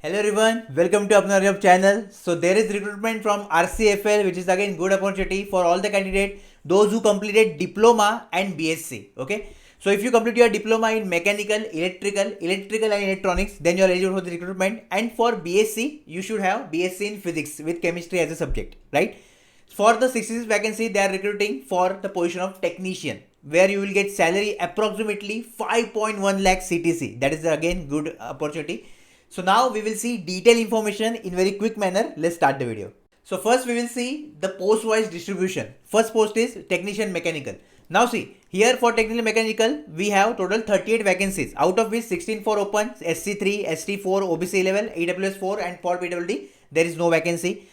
Hello everyone, welcome to Apna Job channel. So there is recruitment from RCFL, which is again good opportunity for all the candidates, those who completed diploma and BSc. Okay, so if you complete your diploma in mechanical, electrical and electronics, then you are eligible for the recruitment. And for BSc, you should have BSc in physics with chemistry as a subject, right? For the 66 vacancy, they are recruiting for the position of technician, where you will get salary approximately 5.1 lakh CTC. That is again good opportunity. So now we will see detailed information in very quick manner. Let's start the video. So first we will see the post wise distribution. First post is technician mechanical. Now see, here for technical mechanical we have total 38 vacancies, out of which 16 for open, SC3, ST4, OBC level, AWS 4 and for PWD there is no vacancy.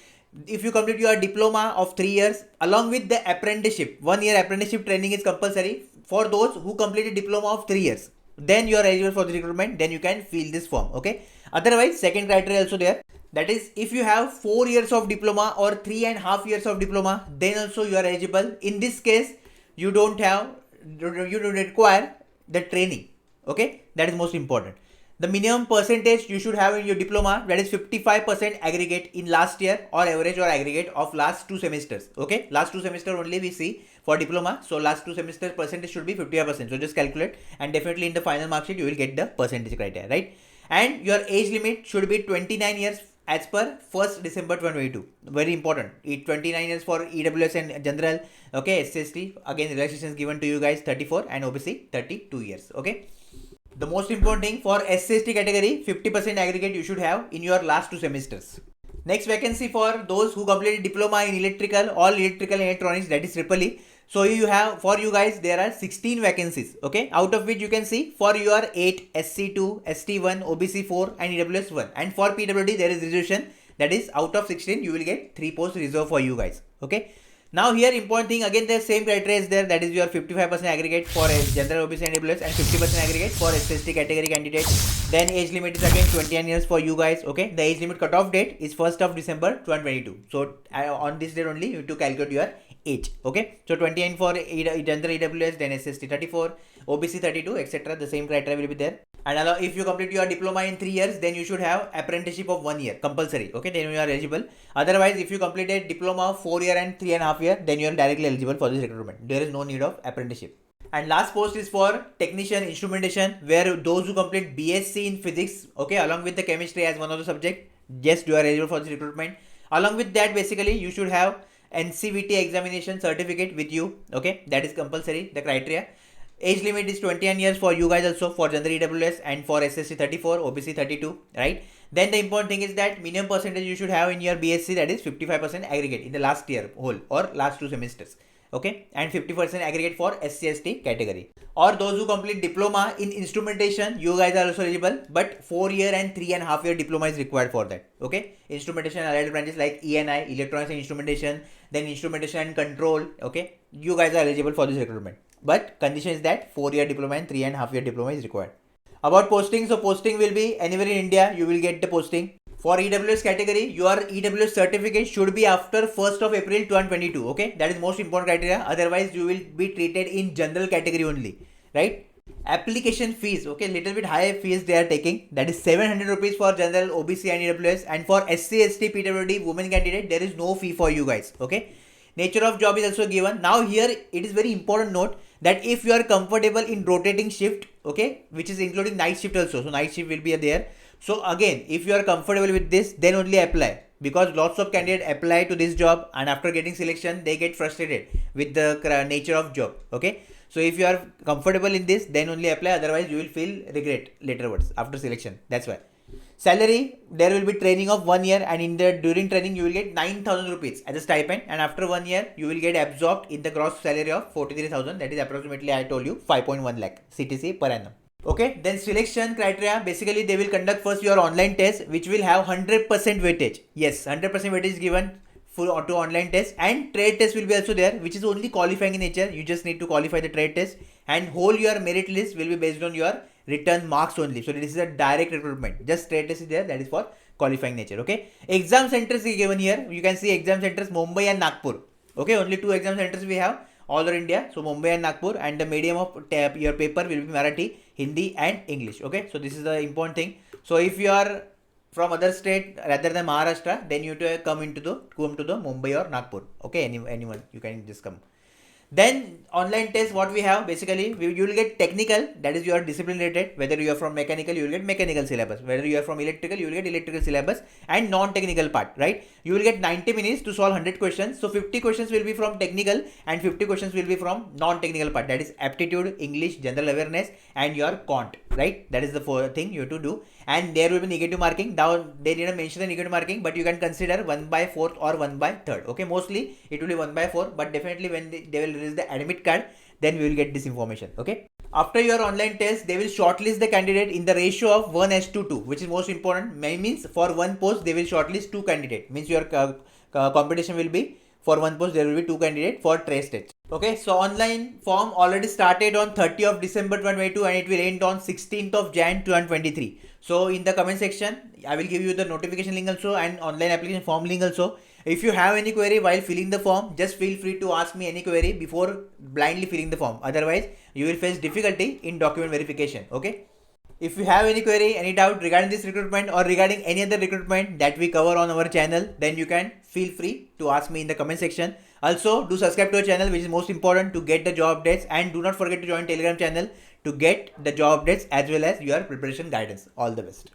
If you complete your diploma of 3 years along with the apprenticeship, 1 year apprenticeship training is compulsory for those who completed diploma of 3 years, then you are eligible for the recruitment, then you can fill this form. Okay, otherwise second criteria also there, that is if you have 4 years of diploma or 3.5 years of diploma, then also you are eligible. In this case you don't require the training. Okay, that is most important. The minimum percentage you should have in your diploma, that is 55% aggregate in last year or average or aggregate of last 2 semesters. Okay, last 2 semester only we see for diploma, so last 2 semester percentage should be 55%. So just calculate and definitely in the final mark sheet you will get the percentage criteria, right? And your age limit should be 29 years as per 1st December 2022. Very important. 29 years for EWS and general. Okay, SCST again relaxations given to you guys 34 and OBC 32 years. Okay. The most important thing for SCST category, 50% aggregate you should have in your last 2 semesters. Next vacancy for those who completed diploma in electrical, all electrical and electronics, that is triple E. So you have, for you guys there are 16 vacancies. Okay, out of which you can see for your 8 SC2, ST1, OBC 4 and EWS 1, and for PWD there is reservation, that is out of 16 you will get 3 posts reserved for you guys. Okay. Now here important thing, again the same criteria is there, that is your 55% aggregate for general OBC and AWS and 50% aggregate for SST category candidate. Then age limit is again 21 years for you guys. Okay, the age limit cutoff date is 1st of December 2022. So on this date only you need to calculate your age. Okay, so 29 for general AWS, then SST 34, OBC 32, etc. The same criteria will be there. And if you complete your diploma in 3 years, then you should have apprenticeship of 1 year compulsory. Okay, then you are eligible. Otherwise, if you completed diploma of 4 year and 3.5 year, then you are directly eligible for this recruitment. There is no need of apprenticeship. And last post is for technician instrumentation, where those who complete BSc in physics, okay, along with the chemistry as one of the subject, yes, you are eligible for this recruitment. Along with that, basically you should have NCVT examination certificate with you. Okay, that is compulsory, the criteria. Age limit is 21 years for you guys also, for general EWS and for SSC 34, OBC 32, right? Then the important thing is that minimum percentage you should have in your BSc, that is 55% aggregate in the last year whole or last 2 semesters. Okay, and 50% aggregate for SCST category. Or those who complete diploma in instrumentation, you guys are also eligible, but 4 year and 3.5 year diploma is required for that. Okay, instrumentation allied branches like ENI, electronics and instrumentation, then instrumentation and control. Okay, you guys are eligible for this recruitment, but condition is that 4 year diploma and 3.5 year diploma is required. About posting, so posting will be anywhere in India you will get the posting. For EWS category, your EWS certificate should be after 1st of April 2022. Okay, that is most important criteria. Otherwise, you will be treated in general category only, right? Application fees, okay, little bit high fees they are taking. That is 700 rupees for general OBC and EWS, and for SC, ST, PWD women candidate there is no fee for you guys. Okay. Nature of job is also given. Now here it is very important note that if you are comfortable in rotating shift, okay, which is including night shift also, so night shift will be there. So again, if you are comfortable with this, then only apply, because lots of candidates apply to this job and after getting selection they get frustrated with the nature of job. Okay, so if you are comfortable in this, then only apply, otherwise you will feel regret laterwards after selection. That's why. Salary, there will be training of 1 year, and in the during training you will get 9,000 rupees as a stipend, and after 1 year you will get absorbed in the gross salary of 43,000, that is approximately, I told you, 5.1 lakh CTC per annum. Okay, then selection criteria, basically they will conduct first your online test, which will have 100% weightage. Yes, 100% weightage is given for to online test, and trade test will be also there, which is only qualifying in nature. You just need to qualify the trade test, and whole your merit list will be based on your return marks only. So this is a direct recruitment. Just trade test is there, that is for qualifying nature. Okay, exam centers is given here. You can see exam centers Mumbai and Nagpur. Okay, only 2 exam centers we have all over India. So Mumbai and Nagpur, and the medium of your paper will be Marathi, Hindi and English. Okay, so this is the important thing. So if you are from other state rather than Maharashtra, then you have to come to the Mumbai or Nagpur. Okay, anyone you can just come. Then online test, what we have basically, you will get technical, that is your discipline related. Whether you are from mechanical, you will get mechanical syllabus. Whether you are from electrical, you will get electrical syllabus, and non-technical part, right? You will get 90 minutes to solve 100 questions. So 50 questions will be from technical and 50 questions will be from non-technical part. That is aptitude, English, general awareness, and your quant, right? That is the thing you have to do. And there will be negative marking. Now they didn't mention the negative marking, but you can consider 1/4 or 1/3. Okay, mostly it will be 1/4, but definitely when they will release the admit card, then we will get this information. Okay. After your online test, they will shortlist the candidate in the ratio of 1:2, which is most important. Means for one post they will shortlist 2 candidates. Means your competition will be, for one post there will be 2 candidates for trace test. Okay, so online form already started on 30th of December 2022 and it will end on 16th of Jan 2023. So in the comment section, I will give you the notification link also and online application form link also. If you have any query while filling the form, just feel free to ask me any query before blindly filling the form. Otherwise, you will face difficulty in document verification. Okay. If you have any query, any doubt regarding this recruitment or regarding any other recruitment that we cover on our channel, then you can feel free to ask me in the comment section. Also, do subscribe to our channel, which is most important to get the job updates, and do not forget to join Telegram channel to get the job updates as well as your preparation guidance. All the best.